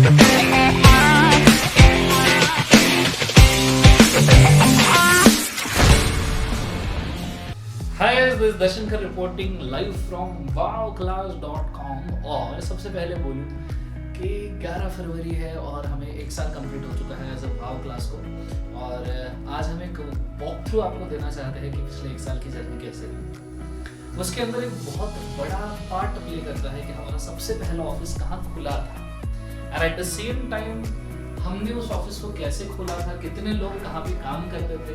Hi, this is Darshankar reporting live from wowclass.com। और सबसे पहले बोलूं कि 11 फरवरी है और हमें एक साल कंप्लीट हो चुका है एज अ वाव क्लास को। और आज हम एक वॉक थ्रू आपको देना चाहते हैं कि पिछले एक साल की जर्नी कैसे रही। उसके अंदर एक बहुत बड़ा पार्ट प्ले करता है कि हमारा सबसे पहला ऑफिस कहाँ खुला था, and eight the same time हमने उस ऑफिस को कैसे खोला था, कितने लोग कहाँ पे काम करते थे,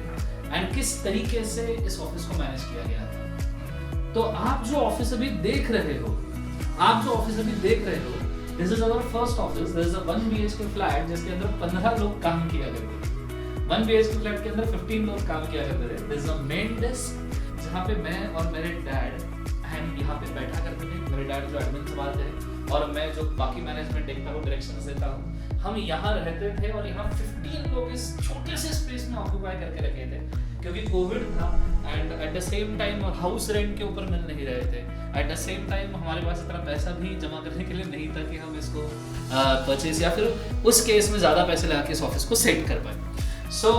एंड किस तरीके से इस ऑफिस को मैनेज किया गया था। तो आप जो ऑफिस अभी देख रहे हो, this is our first office. This is a 1 BHK flat जिसके अंदर 15 लोग काम किया करते थे। 1 BHK फ्लैट के अंदर 15 लोग काम किया करते थे। This is a main desk जहाँ पे मैं और मेरे डैड एंड यहाँ पे बैठा करते थे। मेरे डैड जो एडमिन संभालते हैं और मैं जो बाकी मैनेजमेंट देखता हूँ, डायरेक्शंस देता हूँ। हम यहाँ रहते थे और यहाँ 15 लोग इस छोटे से स्पेस में ऑक्यूपाई करके रखे थे क्योंकि कोविड था and eight the same time house rent के ऊपर मिल नहीं रहे थे। एट द सेम टाइम हमारे पास इतना पैसा भी जमा करने के लिए नहीं था कि हम इसको परचेज या फिर उस केस में ज़्यादा पैसे लगा के इस ऑफिस को सेट कर पाए। सो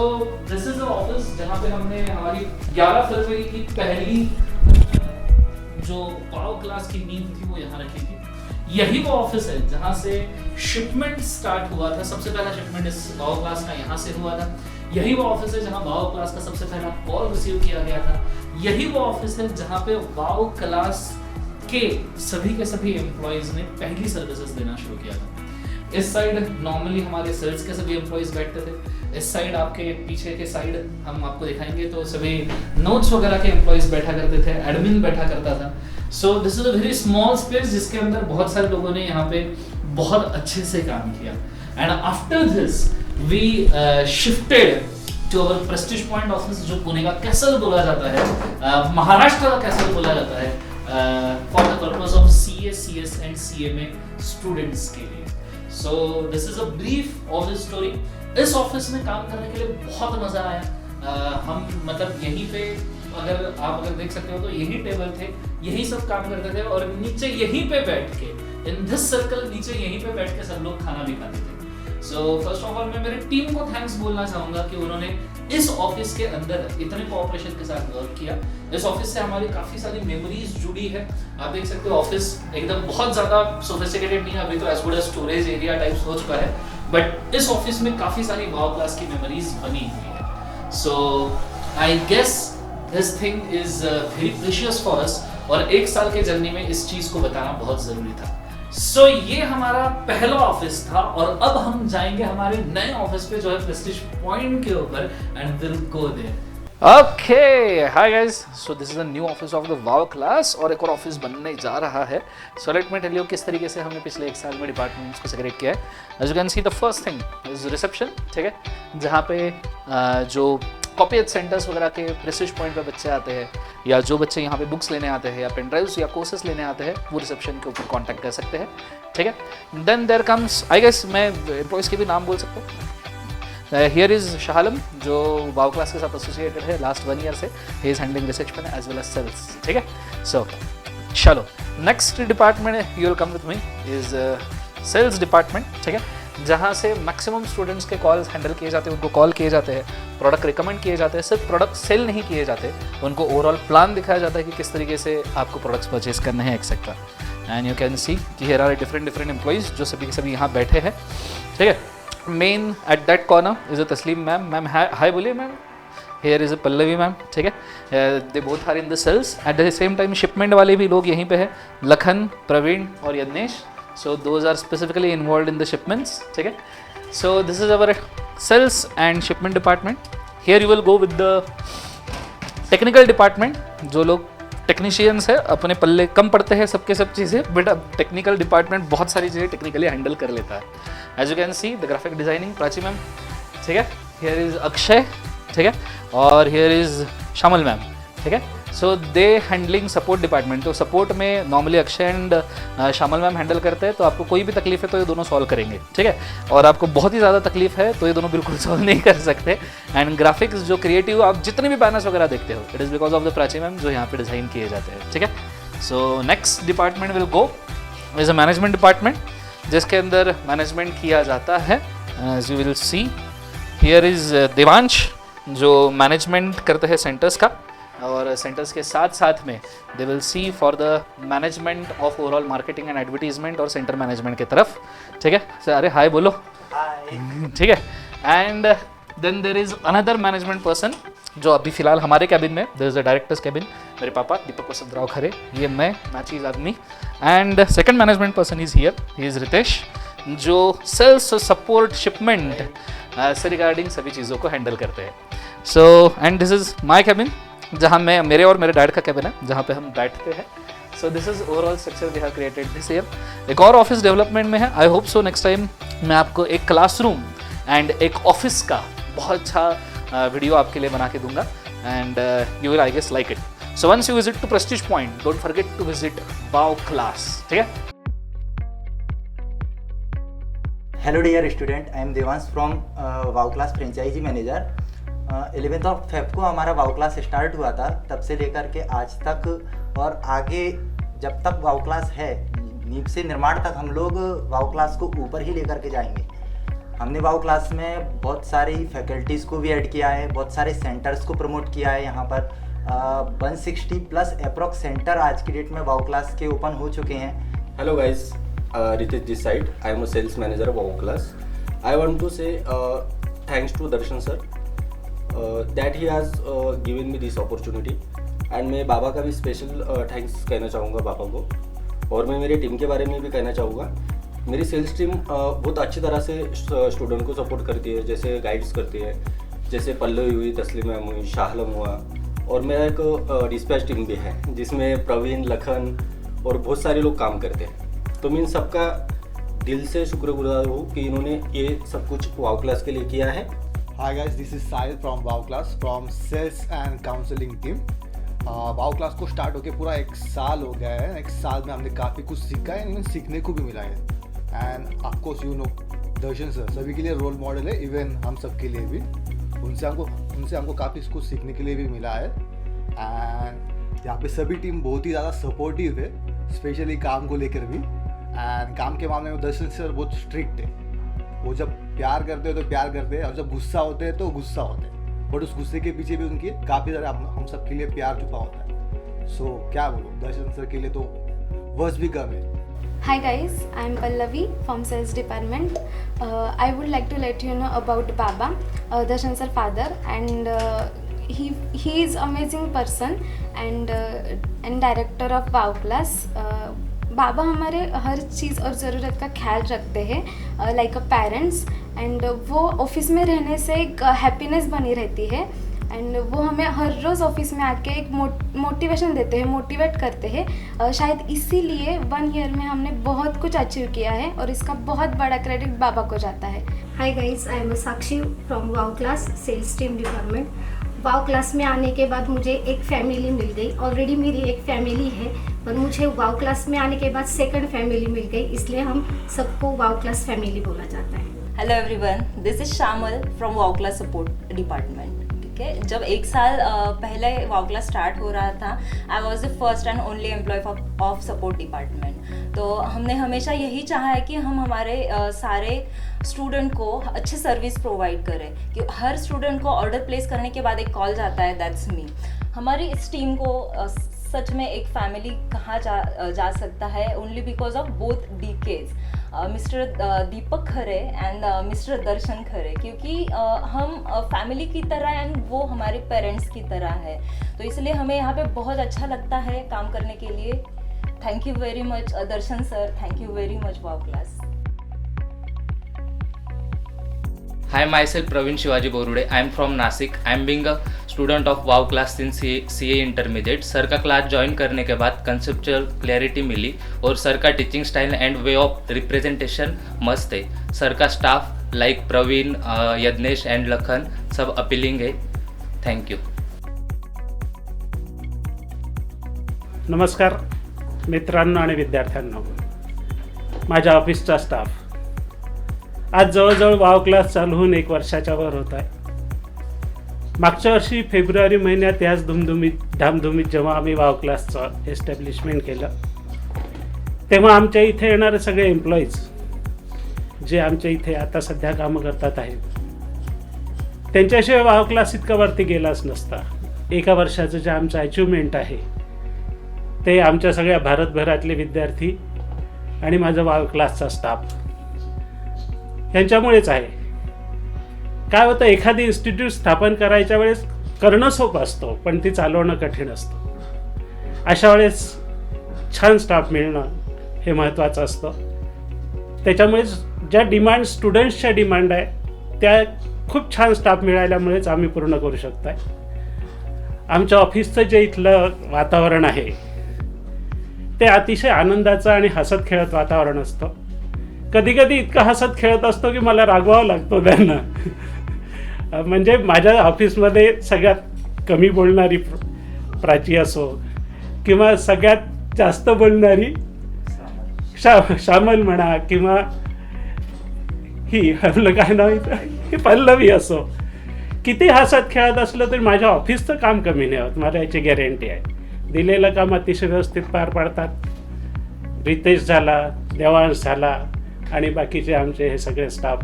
दिस इज अ ऑफिस जहाँ पे हमने हमारी 11 फरवरी की पहली जो वाव क्लास की नींव थी वो यहाँ रखी थी। यही वो ऑफिस है जहाँ से शिपमेंट स्टार्ट हुआ था। सबसे पहला शिपमेंट इस वाव क्लास का यहाँ से हुआ था। यही वो ऑफिस है जहाँ वाव क्लास का सबसे पहला कॉल रिसीव किया गया था। यही वो ऑफिस है जहाँ पे वाव क्लास के सभी एम्प्लॉयज ने पहली सर्विसेज देना शुरू किया था। इस साइड नॉर्मली हमारे सेल्स के सभी एम्प्लॉयज बैठते थे। इस साइड आपके पीछे के साइड हम आपको दिखाएंगे तो सभी नोट्स वगैरह के एम्प्लॉयज बैठा करते थे, एडमिन बैठा करता था। सो this is a very small space जिसके अंदर बहुत सारे लोगों ने यहाँ पे बहुत अच्छे से काम किया। And after this we shifted to our prestige point office जो पुणे का कैसल बोला जाता है, महाराष्ट्र का कैसल बोला जाता है, for the purpose of CA, CS and CMA students के लिए। सो this is a brief of this story. इस ऑफिस में काम करने के लिए बहुत मजा आया। हम मतलब यहीं पे अगर देख सकते हो तो यही टेबल थे, यही सब काम करते थे और नीचे यहीं पे बैठ के इन दिस सर्कल नीचे यहीं पे बैठ के सब लोग खाना भी खाते थे। सो फर्स्ट ऑफ ऑल मैं मेरी टीम को थैंक्स बोलना चाहूँगा कि उन्होंने इस ऑफिस के अंदर इतने कोऑपरेशन के साथ वर्क किया। इस ऑफिस से हमारी काफ़ी सारी मेमोरीज जुड़ी है। आप देख सकते हो ऑफिस एकदम बहुत ज़्यादा सोफिस्टिकेटेड नहीं है, अभी तो as good as storage area types हो चुका है, बट इस ऑफिस में काफ़ी सारी वाव क्लास की मेमोरीज बनी हुई है। So I guess this thing is very precious for us और एक साल के जर्नी में इस चीज़ को बताना बहुत ज़रूरी था। सो ये हमारा पहला ऑफिस था और अब हम जाएंगे हमारे नए ऑफिस पे जो है प्रेस्टीज पॉइंट के ऊपर and will go there. Okay, hi guys, so this is a new office of the wow class और एक और ऑफिस बनने जा रहा है। So let me tell you किस तरीके से हमने पिछले एक साल में डिपार्टमेंट्स को सेग्रीगेट किया है। As you can see the first thing is reception, ठीक है, जहाँ पे जो कॉपी सेंटर्स वगैरह के प्रेस्टीज पॉइंट पे बच्चे आते हैं या जो बच्चे यहाँ पे बुक्स लेने आते हैं या पेन ड्राइव्स या कोर्सेज लेने आते हैं वो रिसेप्शन के ऊपर कांटेक्ट कर सकते हैं, ठीक है। Then there comes, I guess मैं एम्प्लॉयज़ के भी नाम बोल सकता हूँ। हियर इज शाहलम जो वाव क्लास के साथ एसोसिएटेड है लास्ट 1 ईयर से। He is handling reception as well as sales, ठीक है। सो चलो next department you will come with me is sales department, ठीक है, जहाँ से मैक्सिमम स्टूडेंट्स के कॉल्स हैंडल किए जाते हैं, उनको कॉल किए जाते हैं, प्रोडक्ट रिकमेंड किए जाते हैं। सिर्फ प्रोडक्ट सेल नहीं किए जाते, उनको ओवरऑल प्लान दिखाया जाता है कि किस तरीके से आपको प्रोडक्ट्स परचेज करने हैं एक्सेट्रा। एंड यू कैन सी कि हियर आर डिफरेंट एम्प्लॉइज जो सभी के सभी यहाँ बैठे हैं, ठीक है। Main at that corner is a Tasleem ma'am. Ma'am hi बोलिए ma'am. Here is a Pallavi ma'am, ठीक है। They both are in the sales. At the same time shipment वाले भी लोग यहीं पे हैं, लखन, प्रवीण और Yagnesh. So those are specifically involved in the shipments, ठीक है। So this is our sales and shipment department. Here you will go with the technical department. जो लोग टेक्नीशियंस है अपने पल्ले कम पड़ते हैं सबके सब चीज़ें, बट अब टेक्निकल डिपार्टमेंट बहुत सारी चीज़ें टेक्निकली हैंडल कर लेता है। As you can see the graphic designing Prachi ma'am, ठीक है। हियर इज अक्षय, ठीक है, और हियर इज शामल मैम, ठीक है। सो दे हैंडलिंग सपोर्ट डिपार्टमेंट। तो सपोर्ट में नॉर्मली अक्षय एंड शामल मैम हैंडल करते हैं। तो आपको कोई भी तकलीफ है तो ये दोनों सॉल्व करेंगे, ठीक है। और आपको बहुत ही ज़्यादा तकलीफ है तो ये दोनों बिल्कुल सॉल्व नहीं कर सकते। एंड ग्राफिक्स जो क्रिएटिव आप जितने भी बैनर्स वगैरह देखते हो, it is because of the Prachi ma'am जो यहाँ पे डिज़ाइन किए जाते हैं, ठीक है। So next department will go is a management department. जिसके अंदर मैनेजमेंट किया जाता है। As you will see here is Devansh जो मैनेजमेंट करते हैं सेंटर्स का, और सेंटर्स के साथ साथ में they will see for the management of overall marketing and advertisement और सेंटर मैनेजमेंट की तरफ। ठीक है सर, अरे हाय बोलो। ठीक है, and then there is another management person जो अभी फिलहाल हमारे कैबिन में, there is a directors cabin, मेरे पापा दीपक वसंतराव खरे, ये मैं मैचीज आदमी, and second management person is here, he is Ritesh जो सेल्स सपोर्ट शिपमेंट से रिगार्डिंग सभी चीज़ों को हैंडल करते हैं। So and this is my cabin, जहाँ मैं, मेरे और मेरे डैड का कैबिन है जहाँ पे हम बैठते हैं। So this is overall structure we have created this year. एक और ऑफिस डेवलपमेंट में है, I hope so next time मैं आपको एक क्लासरूम एंड एक ऑफिस का बहुत अच्छा वीडियो आपके लिए बना के दूंगा, and you will I guess like it. So once you visit to prestige point, don't forget to visit wow class. ठीक है। Hello dear student, I am Devansh from wow class franchise manager. 11th of Feb को हमारा wow class start हुआ था, तब से लेकर के आज तक और आगे जब तक वाओ क्लास है, नींव से निर्माण तक हम लोग वाओ क्लास को ऊपर ही लेकर के जाएंगे। हमने वाओ क्लास में बहुत सारी फैकल्टीज़ को भी ऐड किया है, बहुत सारे सेंटर्स को प्रमोट किया है। यहाँ पर 160 प्लस अप्रॉक्स सेंटर आज की डेट में वाओ क्लास के ओपन हो चुके हैं। Hello guys, Ritesh this side. I am a sales manager of WOW Class. I want to say thanks to Darshan sir that he has given me this opportunity, and मैं बाबा का भी special thanks कहना चाहूँगा पापा को, और मैं मेरे टीम के बारे में भी कहना चाहूँगा। मेरी सेल्स टीम बहुत अच्छी तरह से स्टूडेंट को सपोर्ट करती है, जैसे गाइड्स करती है, जैसे पल्लवी हुई, तस्लीम मैम हुई, शाहलम हुआ, और मेरा एक डिस्पैच टीम भी है जिसमें प्रवीण, लखन और बहुत सारे लोग काम करते हैं। तो मैं इन सबका दिल से शुक्रगुजार हूँ कि इन्होंने ये सब कुछ वाओ क्लास के लिए किया है। Hi guys, this is Sahil from WOW Class from Sales and Counseling team. WOW Class को स्टार्ट होके पूरा 1 साल हो गया है। 1 साल में हमने काफ़ी कुछ सीखा है, इवन सीखने को भी मिला है। And of course you know Darshan sir सभी के लिए रोल मॉडल है, इवन हम सब के लिए भी। उनसे हमको काफ़ी कुछ सीखने के लिए भी मिला है। एंड यहाँ पे सभी टीम बहुत ही ज़्यादा सपोर्टिव है, स्पेशली काम को लेकर भी। एंड काम के मामले में दर्शन सर बहुत स्ट्रिक्ट है। वो जब प्यार करते हैं तो प्यार करते हैं, और जब गुस्सा होते हैं तो गुस्सा होते हैं, बट उस गुस्से के पीछे भी उनकी काफ़ी ज़्यादा हम सब के लिए प्यार छुपा होता है। सो क्या बोलो, दर्शन सर के लिए तो वर्ड्स भी कम है। Hi guys, I am Pallavi from sales department. I would like to let you know about Baba, Darshan sir father, and he is amazing person and director of WOW Class. बाबा हमारे हर चीज़ और ज़रूरत का ख्याल रखते हैं like a parents, and वो office में रहने से एक हैप्पीनेस बनी रहती है, एंड वो हमें हर रोज़ ऑफिस में आके एक मोटिवेशन देते हैं, मोटिवेट करते हैं। शायद इसीलिए 1 ईयर में हमने बहुत कुछ अचीव किया है, और इसका बहुत बड़ा क्रेडिट बाबा को जाता है। Hi guys, I am Sakshi from wow class sales team department. Wow class में आने के बाद मुझे एक फैमिली मिल गई। ऑलरेडी मेरी एक फैमिली है, पर मुझे वाओ क्लास में आने के बाद सेकंड फैमिली मिल गई, इसलिए हम सबको वाओ क्लास फैमिली बोला जाता है। हेलो एवरीवन, दिस इज शामल from wow class support department. ठीक है, जब 1 साल पहले वाओ क्लास स्टार्ट हो रहा था, I was the first and only employee of support department. तो हमने हमेशा यही चाहा है कि हम हमारे सारे स्टूडेंट को अच्छी सर्विस प्रोवाइड करें, कि हर स्टूडेंट को ऑर्डर प्लेस करने के बाद एक कॉल जाता है, दैट्स मी। हमारी इस टीम को सच में एक फैमिली कहा जा सकता है, only because of both DKs, mister Deepak Khare and mister Darshan Khare, क्योंकि हम फैमिली की तरह एंड वो हमारे पेरेंट्स की तरह है। तो इसलिए हमें यहाँ पे बहुत अच्छा लगता है काम करने के लिए। Thank you very much Darshan sir, thank you very much wow class. Hi, myself Praveen Shivaji Borude. I am from Nasik. I am being a student of WOW class since CA Intermediate. Sir का class join करने के बाद conceptual clarity मिली, और sir का teaching style and way of representation मस्त है। Sir का staff like Praveen, Yagnesh and Lakhan सब अपीलिंग है। Thank you. नमस्कार मित्रांनो आणि विद्यार्थ्यांनो, माझ्या ऑफिसचा स्टाफ, आज जवळजवळ वाव क्लास चालू होऊन 1 वर्षाच्या वर होत आहे। मागच्या वर्षी फेब्रुवारी महिन्यात याच धामधुमीत जेव्हा आम्ही वाव क्लासचं एस्टॅब्लिशमेंट केलं, तेव्हा आमच्या इथे येणारे सगळे एम्प्लॉईज जे आमच्या इथे आता सध्या कामं करतात आहेत, त्यांच्याशिवाय वाव क्लास इतका वरती गेलाच नसता. एका वर्षाचं जे आमचं अचिव्हमेंट आहे ते आमच्या सगळ्या भारतभरातले विद्यार्थी आणि माझं वाव क्लासचा स्टाफ यांच्यामुळेच आहे. काय होतं, एखादी इन्स्टिट्यूट स्थापन करायच्या वेळेस करणं सोपं असतं, पण ती चालवणं कठीण असतं. अशा वेळेस छान स्टाफ मिळणं हे महत्त्वाचं असतं. त्याच्यामुळेच ज्या डिमांड स्टुडंट्सच्या डिमांड आहे त्या खूप छान स्टाफ मिळाल्यामुळेच आम्ही पूर्ण करू शकतो आहे. आमच्या ऑफिसचं जे इथलं वातावरण आहे ते अतिशय आनंदाचं आणि हसत खेळत वातावरण असतं. कधी कधी इतकं हसत खेळत असतो की मला रागवावं लागतो त्यांना. म्हणजे माझ्या ऑफिसमध्ये सगळ्यात कमी बोलणारी प्राची असो किंवा सगळ्यात जास्त बोलणारी श्यामल म्हणा किंवा ही आपलं काय नाव ही पल्लवी असो, किती हसत खेळत असलं तरी माझ्या ऑफिसचं काम कमी नाही होत. मला याची गॅरंटी आहे. दिलेलं काम अतिशय व्यवस्थित पार पाडतात. रितेश झाला, देवांश झाला आणि बाकीचे आमचे हे सगळे स्टाफ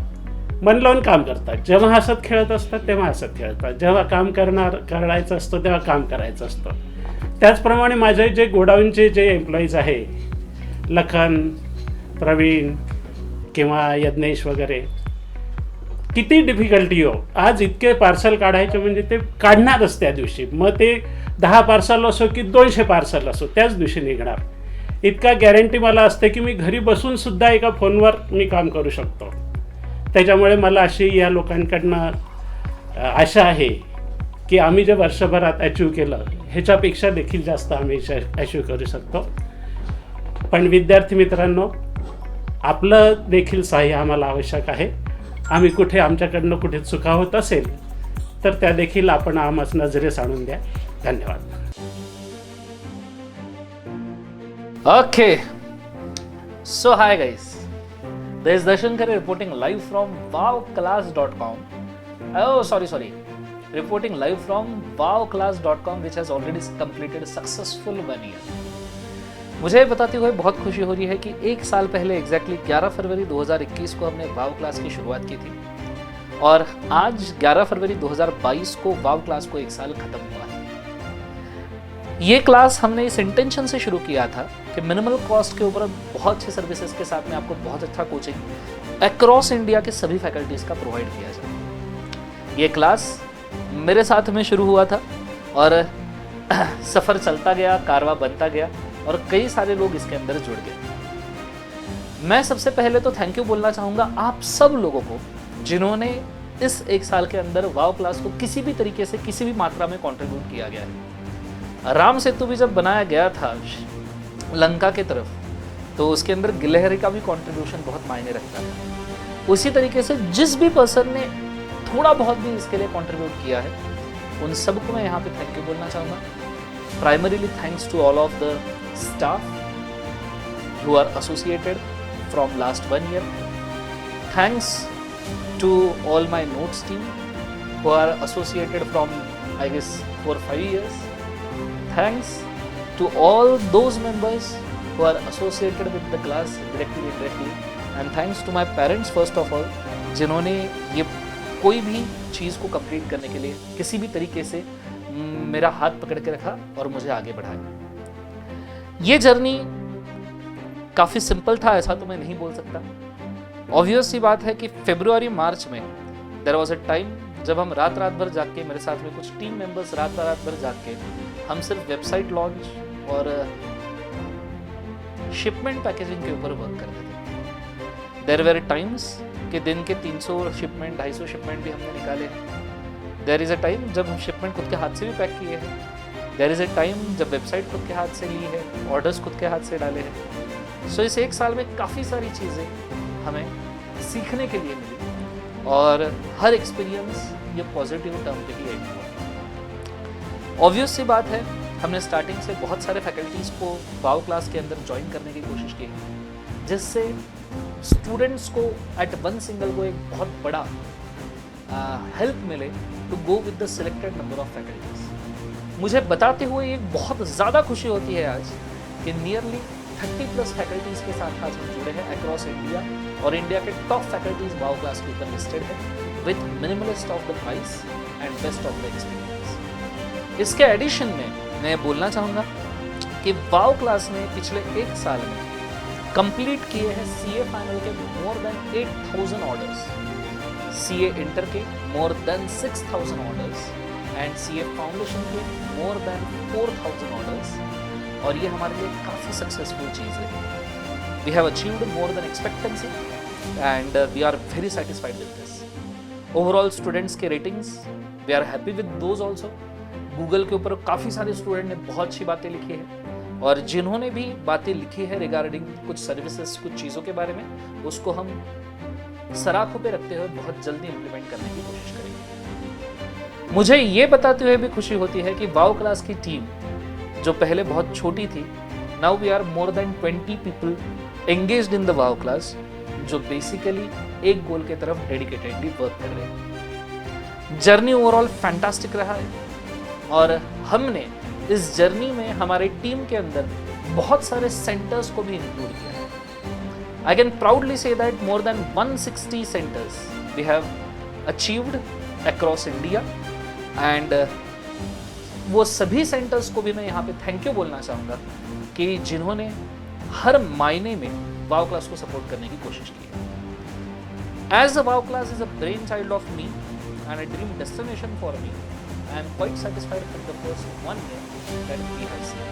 मन लावून काम करतात. जेव्हा हसत खेळत असतात तेव्हा हसत खेळतात, जेव्हा काम करायचं असतं तेव्हा काम करायचं असतं. त्याचप्रमाणे माझे जे गोडाऊनचे जे एम्प्लॉईज आहे, लखन, प्रवीण किंवा यज्ञेश वगैरे, किती डिफिकल्टी हो, आज इतके पार्सल काढायचे म्हणजे ते काढणारच त्या दिवशी. मग ते 10 पार्सल असो की 200 पार्सल असो त्याच दिवशी निघणार. इतका गॅरंटी मला असते की मी घरी बसून सुद्धा एका फोनवर मी काम करू शकतो. त्याच्यामुळे मला अशी या लोकांकडनं आशा आहे की आम्ही जे वर्षभरात अचीव केलं ह्याच्यापेक्षा देखील जास्त आम्ही अचीव करू शकतो. पण विद्यार्थी मित्रांनो, आपलं देखील सहाय्य आम्हाला आवश्यक आहे. आम्ही कुठे आमच्याकडनं कुठे चुका होत असेल तर त्या देखील आपण आम्हाच नजरेस आणून द्या. धन्यवाद. Okay, so hi guys, there is Darshan Khare reporting live from wowclass.com. Oh, sorry, reporting live from wowclass.com, which has already completed a successful 1 year. मुझे बताते हुए बहुत खुशी हो रही है कि 1 साल पहले एग्जैक्टली 11 फरवरी 2021 को हमने वाव क्लास की शुरुआत की थी और आज 11 फरवरी 2022 को वाव क्लास को 1 साल खत्म हुआ है. ये क्लास हमने इस इंटेंशन से शुरू किया था कि मिनिमल कॉस्ट के ऊपर बहुत अच्छे सर्विसेज के साथ में आपको बहुत अच्छा कोचिंग अक्रॉस इंडिया के सभी फैकल्टीज़ का प्रोवाइड किया जाए. ये क्लास मेरे साथ में शुरू हुआ था और सफ़र चलता गया, कारवा बनता गया और कई सारे लोग इसके अंदर जुड़ गए. मैं सबसे पहले तो थैंक यू बोलना चाहूँगा आप सब लोगों को जिन्होंने इस 1 साल के अंदर वाव क्लास को किसी भी तरीके से किसी भी मात्रा में कंट्रीब्यूट किया गया है. राम सेतु भी जब बनाया गया था लंका के तरफ तो उसके अंदर गिलहरी का भी कंट्रीब्यूशन बहुत मायने रखता था. उसी तरीके से जिस भी पर्सन ने थोड़ा बहुत भी इसके लिए कंट्रीब्यूट किया है उन सबको मैं यहाँ पे थैंक यू बोलना चाहूँगा. Primarily thanks to all of the staff who are associated from last 1 year. Thanks to all my notes team who are associated from I guess 4-5 years. Thanks to all those members who are associated with the class directly, indirectly, and thanks to my parents first of all, जिन्होंने ये कोई भी चीज़ को complete करने के लिए किसी भी तरीके से मेरा हाथ पकड़ के रखा और मुझे आगे बढ़ाया. ये जर्नी काफ़ी सिंपल था ऐसा तो मैं नहीं बोल सकता. ऑब्वियस सी बात है कि फरवरी मार्च में देयर वाज अ टाइम जब हम रात भर जाग के, मेरे साथ में कुछ टीम मेंबर्स रात भर जाग के हम सिर्फ वेबसाइट लॉन्च और शिपमेंट पैकेजिंग के ऊपर वर्क करते थे. देयर वेर टाइम्स कि दिन के 300 शिपमेंट 250 शिपमेंट भी हमने निकाले हैं. देयर इज़ अ टाइम जब हम शिपमेंट खुद के हाथ से भी पैक किए हैं. देयर इज़ अ टाइम जब वेबसाइट खुद के हाथ से ली है, ऑर्डर्स खुद के हाथ से डाले हैं. सो इस 1 साल में काफ़ी सारी चीज़ें हमें सीखने के लिए मिली और हर एक्सपीरियंस ये पॉजिटिव टर्म पे ही एंड हुआ. ऑब्वियस सी बात है हमने स्टार्टिंग से बहुत सारे फैकल्टीज़ को वाव क्लास के अंदर ज्वाइन करने की कोशिश की है जिससे स्टूडेंट्स को एट वन सिंगल को एक बहुत बड़ा हेल्प मिले to go with the selected number of faculties. मुझे बताते हुए एक बहुत ज़्यादा खुशी होती है आज कि नियरली 30+ फैकल्टीज़ के साथ आज हम जुड़े हैं अक्रॉस इंडिया और इंडिया के टॉप फैकल्टीज वाओ क्लास के ऊपर लिस्टेड है with minimalist of the price and best of the experience. इसके एडिशन में मैं बोलना चाहूँगा कि वाओ क्लास ने पिछले 1 साल में कंप्लीट किए हैं CA फाइनल के more than 8,000 orders, CA inter के more than 6,000 orders and CA foundation के मोर देन 4,000 ऑर्डर्स, और ये हमारे लिए काफ़ी सक्सेसफुल चीज़ है। We have achieved more than expectancy and we are very satisfied with this. Overall students के ratings we are happy with those also. Google के ऊपर काफ़ी सारे स्टूडेंट ने बहुत अच्छी बातें लिखी है, और जिन्होंने भी बातें लिखी है रिगार्डिंग कुछ सर्विसेज, कुछ चीज़ों के बारे में, उसको हम सराखों पे रखते हुए बहुत जल्दी इम्प्लीमेंट करने की कोशिश करेंगे। मुझे ये बताते हुए भी खुशी होती है कि वाओ क्लास की टीम जो पहले बहुत छोटी थी, now we are more than 20 people engaged in the wow class, जो बेसिकली एक गोल के तरफ डेडिकेटेडली वर्क कर रहे हैं। जर्नी ओवरऑल फैंटास्टिक रहा है, और हमने इस जर्नी में हमारे टीम के अंदर बहुत सारे सेंटर्स को भी इंक्लूड किया है। I can proudly say that more than 160 centres we have achieved across India, and वो सभी सेंटर्स को भी मैं यहाँ पे थैंक यू बोलना चाहूँगा कि जिन्होंने हर मायने में वाओ क्लास को सपोर्ट करने की कोशिश की है। As a wow class is a brain child of me and a dream destination for me, I am quite satisfied with the first 1 year that we have seen.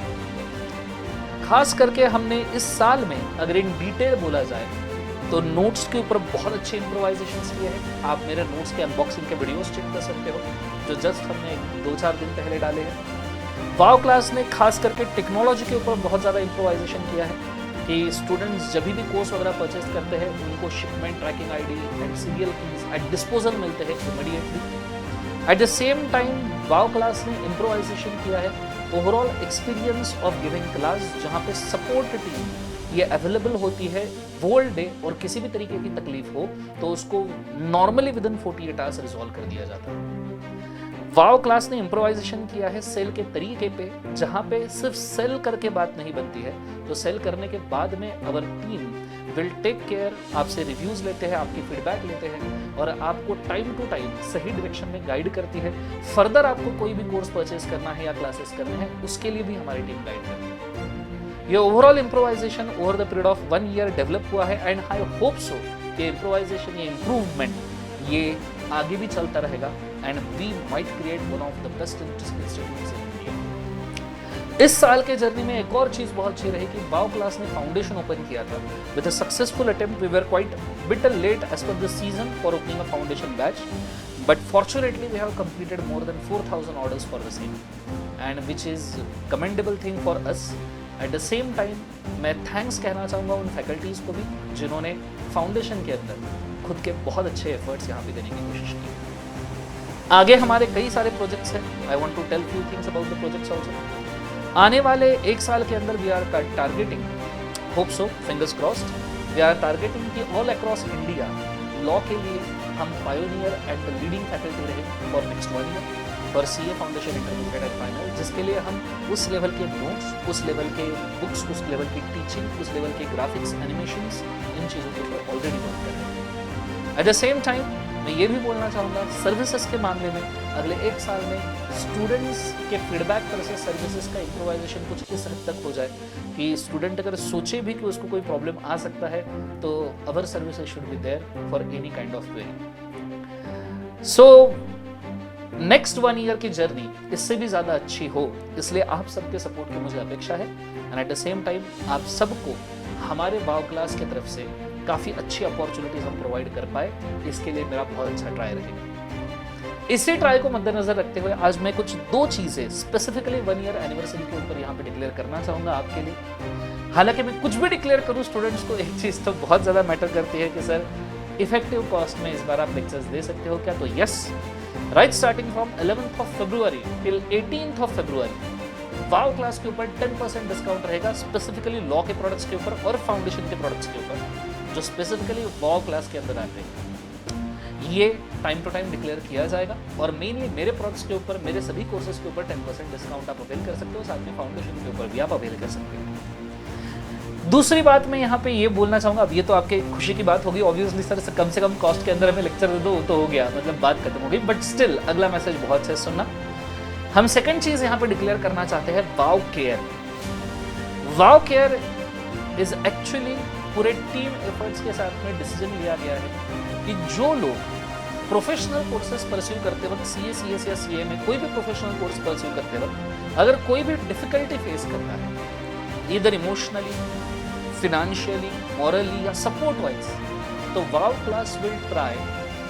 खास करके हमने इस साल में अगर इन डिटेल बोला जाए तो नोट्स के ऊपर बहुत अच्छे इम्प्रोवाइजेशंस किए हैं। आप मेरे नोट्स के अनबॉक्सिंग के वीडियोस चेक कर सकते हो, जो जस्ट हमने 2-4 दिन पहले डाले हैं। वाओ क्लास ने खास करके टेक्नोलॉजी के ऊपर बहुत ज़्यादा इम्प्रोवाइजेशन किया है कि स्टूडेंट्स जब भी कोर्स वगैरह परचेज करते हैं उनको shipment tracking ID and serial keys at disposal मिलते हैं immediately. At the same time wow class ने इम्प्रोवाइजेशन किया है overall experience of giving class, जहाँ पे सपोर्ट टीम ये अवेलेबल होती है होल डे, और किसी भी तरीके की तकलीफ हो तो उसको normally with in 48 hours resolve कर दिया जाता है। वाओ क्लास ने इम्प्रोवाइजेशन किया है सेल के तरीके पे, जहाँ पे सिर्फ सेल करके बात नहीं बनती है, तो सेल करने के बाद में our team will take care, आपसे रिव्यूज लेते हैं, आपकी फीडबैक लेते हैं, और आपको टाइम टू टाइम सही डायरेक्शन में गाइड करती है। फर्दर आपको कोई भी कोर्स परचेज करना है या क्लासेस करने हैं, उसके लिए भी हमारी टीम गाइड करती है। ये overall improvisation over the period of 1 year develop हुआ है, एंड आई होप सो ये इम्प्रोवाइजेशन, ये इम्प्रूवमेंट ये आगे भी चलता रहेगा, and we might create one of the best institutes in India. इस साल के जर्नी में एक और चीज़ बहुत अच्छी रही कि वाओ क्लास ने फाउंडेशन ओपन किया था with a successful attempt. We were quite bit late as per the season for opening a foundation batch, but fortunately we have completed more than 4,000 orders for the same, and which is commendable thing for us. At the same time मैं thanks कहना चाहूँगा उन faculties को भी जिन्होंने foundation के अंदर खुद के बहुत अच्छे एफर्ट्स यहाँ पे देने की कोशिश की। आगे हमारे कई सारे प्रोजेक्ट्स हैं। I want to tell few things about the projects also. आने वाले 1 साल के अंदर we are targeting, hope so, fingers crossed, we are targeting कि ऑल अक्रॉस इंडिया लॉ के लिए हम pioneer and the leading faculty रहे for next 1 year for CA foundation intermediate and final, जिसके लिए हम उस लेवल के नोट्स, उस लेवल के बुक्स, उस लेवल की टीचिंग, उस लेवल के ग्राफिक्स, एनिमेशंस, इन चीज़ों के ऊपर ऑलरेडी वर्क कर रहे हैं। एट द सेम टाइम मैं ये भी बोलना चाहूँगा सर्विसेज के मामले में अगले 1 साल में स्टूडेंट्स के फीडबैक पर से सर्विसेज का इम्प्रोवाइजेशन कुछ इस हद तक हो जाए कि स्टूडेंट अगर सोचे भी कि उसको कोई प्रॉब्लम आ सकता है तो our services should be there for any kind of query. So next 1 year की जर्नी इससे भी ज़्यादा अच्छी हो, इसलिए आप सबके सपोर्ट की मुझे अपेक्षा है, and eight the same time आप सबको हमारे वाओ क्लास की तरफ से काफ़ी अच्छी अपॉर्चुनिटीज हम प्रोवाइड कर पाए, इसके लिए मेरा बहुत अच्छा ट्राई रहेगा। इसी ट्राई को मद्देनजर रखते हुए आज मैं कुछ 2 चीज़ें स्पेसिफिकली 1 ईयर एनिवर्सरी के ऊपर यहाँ पे डिक्लेयर करना चाहूँगा आपके लिए। हालांकि मैं कुछ भी डिक्लेयर करूँ, स्टूडेंट्स को एक चीज़ तो बहुत ज़्यादा मैटर करती है कि सर इफेक्टिव कॉस्ट में इस बार आप लेक्चर्स दे सकते हो क्या, तो yes, right starting from 11th of February till 18th of February wow class के ऊपर 10% डिस्काउंट रहेगा, स्पेसिफिकली लॉ के प्रोडक्ट्स के ऊपर और फाउंडेशन के प्रोडक्ट्स के ऊपर जो स्पेसिफिकली वाओ क्लास के अंदर आते हैं। ये टाइम टू टाइम डिक्लेयर किया जाएगा, और मेनली मेरे प्रोडक्ट्स के ऊपर, मेरे सभी कोर्सेज के ऊपर 10% डिस्काउंट आप अवेल कर सकते हो, साथ में फाउंडेशन के ऊपर भी आप अवेल कर सकते हो। दूसरी बात मैं यहाँ पे ये बोलना चाहूँगा, अब ये तो आपके खुशी की बात होगी ऑब्वियसली सर, से कम कॉस्ट के अंदर हमें लेक्चर दे दो तो हो गया, मतलब बात खत्म हो गई, बट स्टिल अगला मैसेज बहुत है सुनना। हम सेकंड चीज़ यहाँ पे डिक्लेयर करना चाहते हैं wow care. Wow care is actually पूरे टीम एफर्ट्स के साथ में डिसीजन लिया गया है कि जो लोग प्रोफेशनल कोर्सेज परस्यू करते वक्त CA, CS या CA में कोई भी प्रोफेशनल कोर्स परस्यू करते वक्त अगर कोई भी डिफिकल्टी फेस करता है इधर इमोशनली, फिनेंशियली, मॉरली या सपोर्ट वाइज, तो wow class will try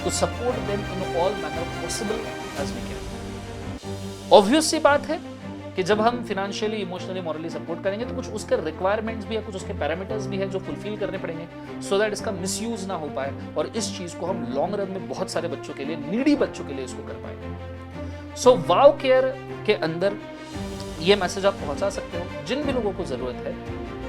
to support them in all manner possible as we can. Obvious सी बात है कि जब हम फिनेंशियली, इमोशनली, मॉरली सपोर्ट करेंगे तो कुछ उसके रिक्वायरमेंट्स भी है, कुछ उसके पैरामीटर्स भी है जो फुलफिल करने पड़ेंगे सो दैट इसका मिसयूज ना हो पाए और इस चीज को हम लॉन्ग रन में बहुत सारे बच्चों के लिए, नीडी बच्चों के लिए इसको कर पाएंगे। सो वाव केयर के अंदर ये मैसेज आप पहुंचा सकते हो जिन भी लोगों को जरूरत है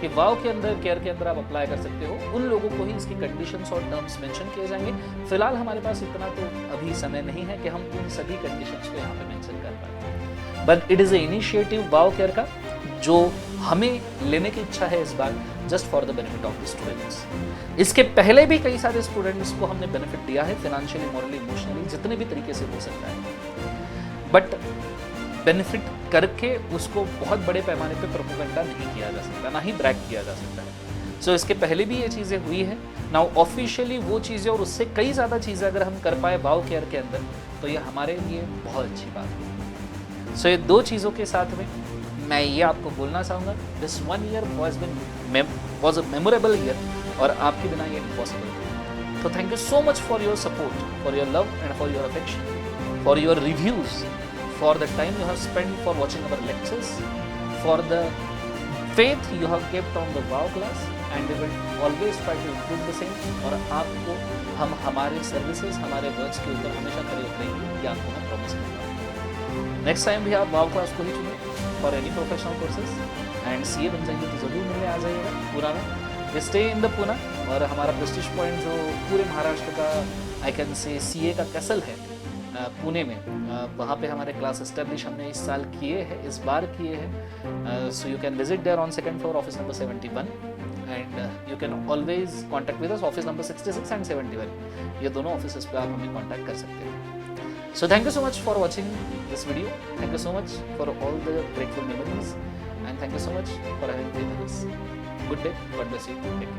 कि वाव के अंदर, केयर के अंदर आप अप्लाई कर सकते हो, उन लोगों को ही इसकी कंडीशंस और टर्म्स मेंशन किए जाएंगे। फिलहाल हमारे पास इतना तो अभी समय नहीं है कि हम उन सभी कंडीशंस को यहाँ पे मेंशन कर पाए, but it is a initiative wow care का जो हमें लेने की इच्छा है इस बार, just for the benefit of the students. इसके पहले भी कई सारे स्टूडेंट्स को हमने बेनिफिट दिया है फिनेंशियली, मॉरली, इमोशनली, जितने भी तरीके से हो सकता है, बट बेनिफिट करके उसको बहुत बड़े पैमाने पे प्रोपेगेंडा नहीं किया जा सकता, ना ही ब्रैग किया जा सकता है। सो इसके पहले भी ये चीज़ें हुई है। नाउ ऑफिशियली वो चीज़ें और उससे कई ज़्यादा चीज़ें अगर हम कर पाए वाव केयर के अंदर तो ये हमारे लिए बहुत अच्छी बात है। सो ये दो चीज़ों के साथ में मैं ये आपको बोलना चाहूँगा, this 1 year was a memorable year और आपके बिना ये इम्पॉसिबल था। तो thank you so much for your support, for your love and for your affection, for your reviews, for the time you have spent for watching our lectures, for the faith you have kept on the wow class, and we will always try to improve the same। और आपको हम हमारे services, हमारे works के ऊपर हमेशा खड़े उतरेंगे, ये आपको मैं प्रॉमिस करता हूँ। नेक्स्ट टाइम भी आप वाव क्लास को ही चुनें for any professional courses and CA बन जाइए तो ज़रूर मिलने आ जाइएगा पूना में। स्टे इन द पूना, और हमारा प्रेस्टीज पॉइंट जो पूरे महाराष्ट्र का आई कैन से CA का कैसल है पुणे में, वहाँ पे हमारे क्लास एस्टेब्लिश हमने इस साल किए हैं, इस बार किए हैं। So you can visit there on 2nd floor, office number 71, and you can always contact with us, office number 66 and 71, ये दोनों ऑफिस पे आप हमें कॉन्टैक्ट कर सकते हैं। So thank you so much for watching this video, thank you so much for all the grateful memories, and thank you so much for having been with us. Good day, God bless you, take care.